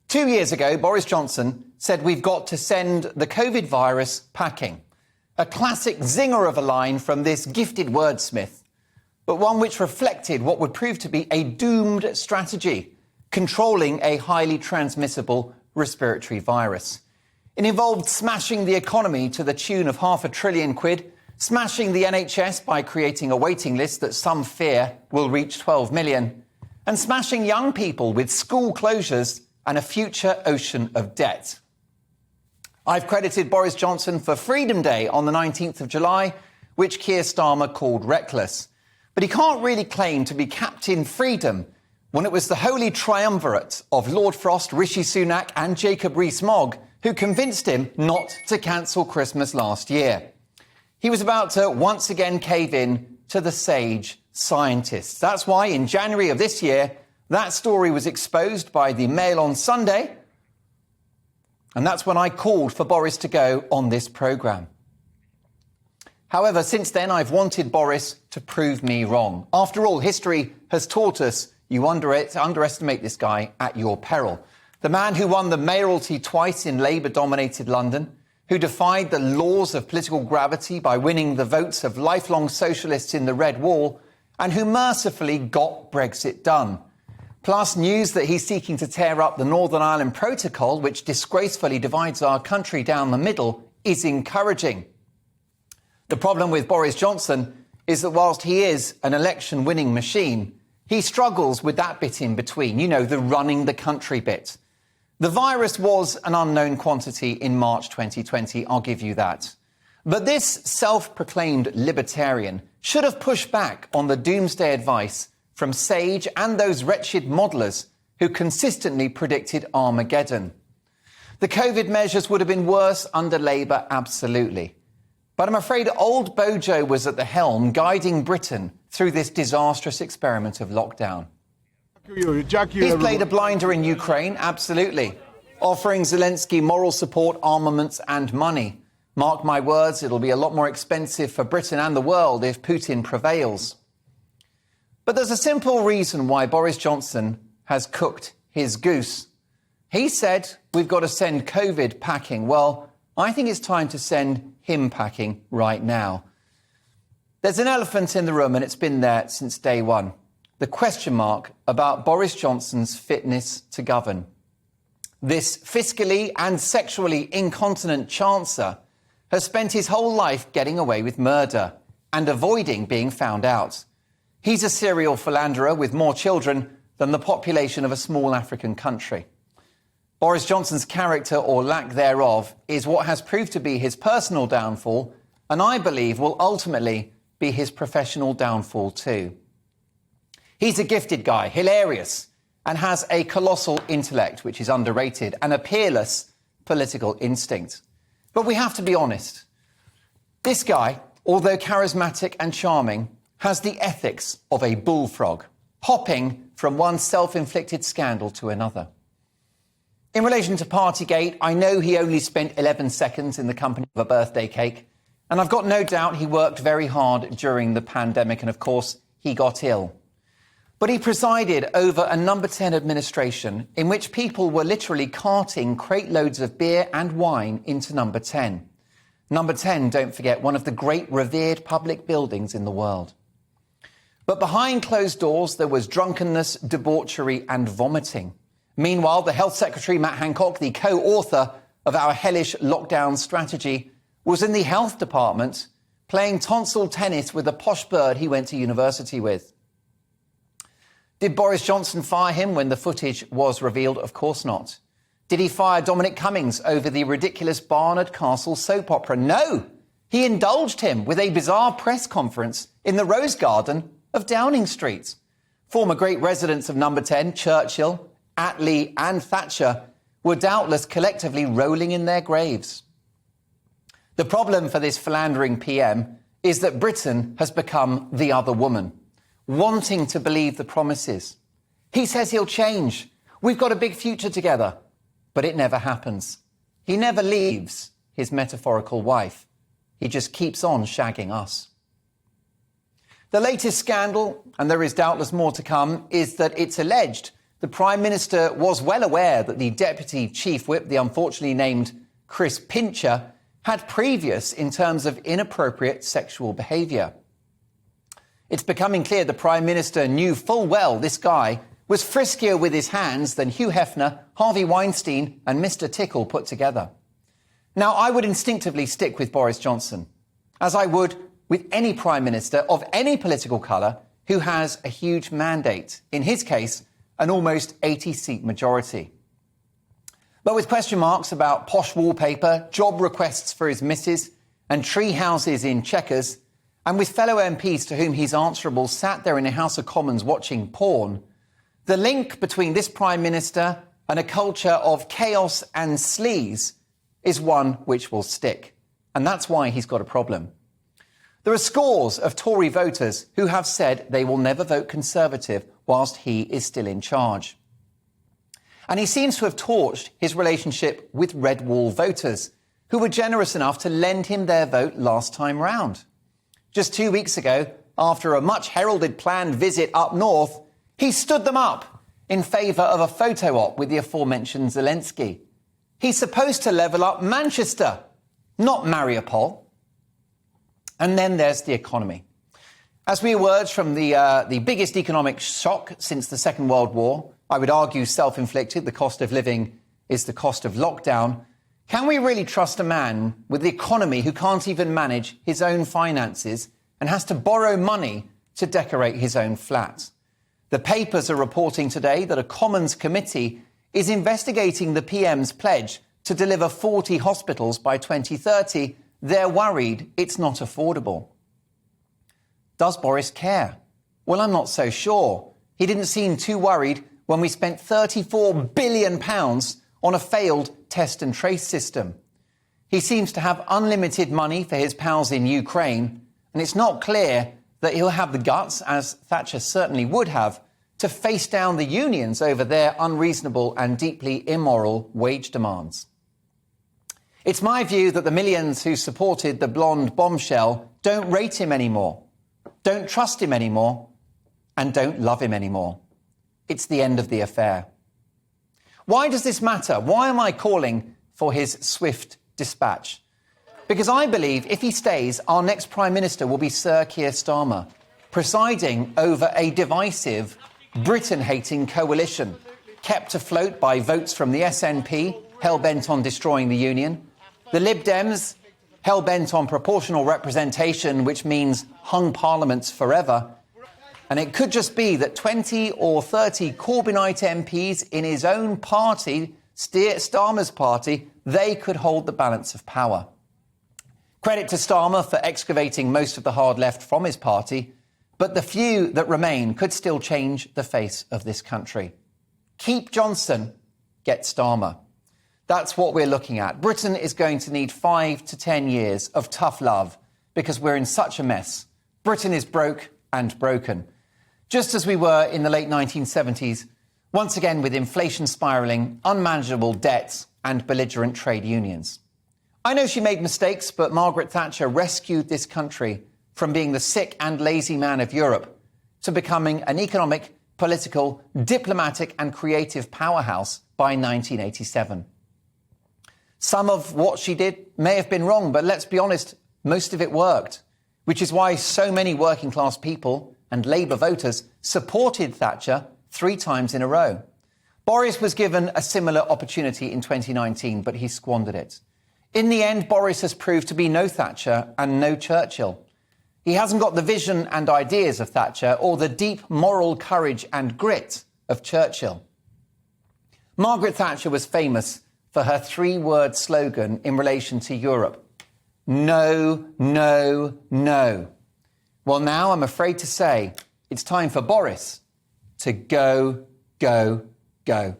2 years ago, Boris Johnson said we've got to send the COVID virus packing. A classic zinger of a line from this gifted wordsmith, but one which reflected what would prove to be a doomed strategy, controlling a highly transmissible respiratory virus. It involved smashing the economy to the tune of £500 billion, smashing the NHS by creating a waiting list that some fear will reach 12 million, and smashing young people with school closures and a future ocean of debt. I've credited Boris Johnson for Freedom Day on the 19th of July, which Keir Starmer called reckless. But he can't really claim to be Captain Freedom when it was the holy triumvirate of Lord Frost, Rishi Sunak and Jacob Rees-Mogg who convinced him not to cancel Christmas last year. He was about to once again cave in to the sage scientists. That's why in January of this year, that story was exposed by the Mail on Sunday. And that's when I called for Boris to go on this programme. However, since then, I've wanted Boris to prove me wrong. After all, history has taught us you underestimate this guy at your peril. The man who won the mayoralty twice in Labour-dominated London, who defied the laws of political gravity by winning the votes of lifelong socialists in the Red Wall, and who mercifully got Brexit done. Plus news that he's seeking to tear up the Northern Ireland Protocol, which disgracefully divides our country down the middle, is encouraging. The problem with Boris Johnson is that whilst he is an election-winning machine, he struggles with that bit in between, you know, the running the country bit. The virus was an unknown quantity in March 2020, I'll give you that. But this self-proclaimed libertarian should have pushed back on the doomsday advice from Sage and those wretched modelers who consistently predicted Armageddon. The COVID measures would have been worse under Labour, absolutely. But I'm afraid old Bojo was at the helm, guiding Britain through this disastrous experiment of lockdown. He's played a blinder in Ukraine, absolutely, offering Zelensky moral support, armaments and money. Mark my words, it'll be a lot more expensive for Britain and the world if Putin prevails. But there's a simple reason why Boris Johnson has cooked his goose. He said we've got to send COVID packing. Well, I think it's time to send him packing right now. There's an elephant in the room and it's been there since day one. The question mark about Boris Johnson's fitness to govern. This fiscally and sexually incontinent chancer has spent his whole life getting away with murder and avoiding being found out. He's a serial philanderer with more children than the population of a small African country. Boris Johnson's character, or lack thereof, is what has proved to be his personal downfall, and I believe will ultimately be his professional downfall too. He's a gifted guy, hilarious, and has a colossal intellect, which is underrated, and a peerless political instinct. But we have to be honest. This guy, although charismatic and charming, has the ethics of a bullfrog, hopping from one self-inflicted scandal to another. In relation to Partygate, I know he only spent 11 seconds in the company of a birthday cake, and I've got no doubt he worked very hard during the pandemic, and of course, he got ill. But he presided over a number 10 administration in which people were literally carting crate loads of beer and wine into number 10. Number 10, don't forget, one of the great revered public buildings in the world. But behind closed doors, there was drunkenness, debauchery and vomiting. Meanwhile, the Health Secretary, Matt Hancock, the co-author of our hellish lockdown strategy, was in the health department playing tonsil tennis with a posh bird he went to university with. Did Boris Johnson fire him when the footage was revealed? Of course not. Did he fire Dominic Cummings over the ridiculous Barnard Castle soap opera? No! He indulged him with a bizarre press conference in the Rose Garden of Downing Street. Former great residents of number 10, Churchill, Attlee and Thatcher, were doubtless collectively rolling in their graves. The problem for this philandering PM is that Britain has become the other woman, wanting to believe the promises. He says he'll change. We've got a big future together. But it never happens. He never leaves his metaphorical wife. He just keeps on shagging us. The latest scandal, and there is doubtless more to come, is that it's alleged the Prime Minister was well aware that the Deputy Chief Whip, the unfortunately named Chris Pincher, had previous in terms of inappropriate sexual behaviour. It's becoming clear the Prime Minister knew full well this guy was friskier with his hands than Hugh Hefner, Harvey Weinstein and Mr. Tickle put together. Now, I would instinctively stick with Boris Johnson, as I would with any Prime Minister of any political colour who has a huge mandate, in his case, an almost 80-seat majority. But with question marks about posh wallpaper, job requests for his missus and tree houses in Chequers, and with fellow MPs to whom he's answerable sat there in the House of Commons watching porn, the link between this Prime Minister and a culture of chaos and sleaze is one which will stick. And that's why he's got a problem. There are scores of Tory voters who have said they will never vote Conservative whilst he is still in charge. And he seems to have torched his relationship with Red Wall voters, who were generous enough to lend him their vote last time round. Just 2 weeks ago, after a much-heralded planned visit up north, he stood them up in favour of a photo op with the aforementioned Zelensky. He's supposed to level up Manchester, not Mariupol. And then there's the economy. As we emerge from the biggest economic shock since the Second World War, I would argue self-inflicted, the cost of living is the cost of lockdown, can we really trust a man with the economy who can't even manage his own finances and has to borrow money to decorate his own flat? The papers are reporting today that a Commons committee is investigating the PM's pledge to deliver 40 hospitals by 2030. They're worried it's not affordable. Does Boris care? Well, I'm not so sure. He didn't seem too worried when we spent £34 billion on a failed test and trace system. He seems to have unlimited money for his pals in Ukraine, and it's not clear that he'll have the guts, as Thatcher certainly would have, to face down the unions over their unreasonable and deeply immoral wage demands. It's my view that the millions who supported the blonde bombshell don't rate him anymore, don't trust him anymore, and don't love him anymore. It's the end of the affair. Why does this matter? Why am I calling for his swift dispatch? Because I believe if he stays, our next Prime Minister will be Sir Keir Starmer, presiding over a divisive, Britain-hating coalition, kept afloat by votes from the SNP, hell-bent on destroying the union, the Lib Dems, hell-bent on proportional representation, which means hung parliaments forever. And it could just be that 20 or 30 Corbynite MPs in his own party, Starmer's party, they could hold the balance of power. Credit to Starmer for excavating most of the hard left from his party, but the few that remain could still change the face of this country. Keep Johnson, get Starmer. That's what we're looking at. Britain is going to need 5 to 10 years of tough love because we're in such a mess. Britain is broke and broken. Just as we were in the late 1970s, once again with inflation spiralling, unmanageable debts and belligerent trade unions. I know she made mistakes, but Margaret Thatcher rescued this country from being the sick and lazy man of Europe to becoming an economic, political, diplomatic and creative powerhouse by 1987. Some of what she did may have been wrong, but let's be honest, most of it worked, which is why so many working class people and Labour voters supported Thatcher 3 times in a row. Boris was given a similar opportunity in 2019, but he squandered it. In the end, Boris has proved to be no Thatcher and no Churchill. He hasn't got the vision and ideas of Thatcher or the deep moral courage and grit of Churchill. Margaret Thatcher was famous for her 3-word slogan in relation to Europe. No, no, no. Well, now I'm afraid to say it's time for Boris to go, go, go.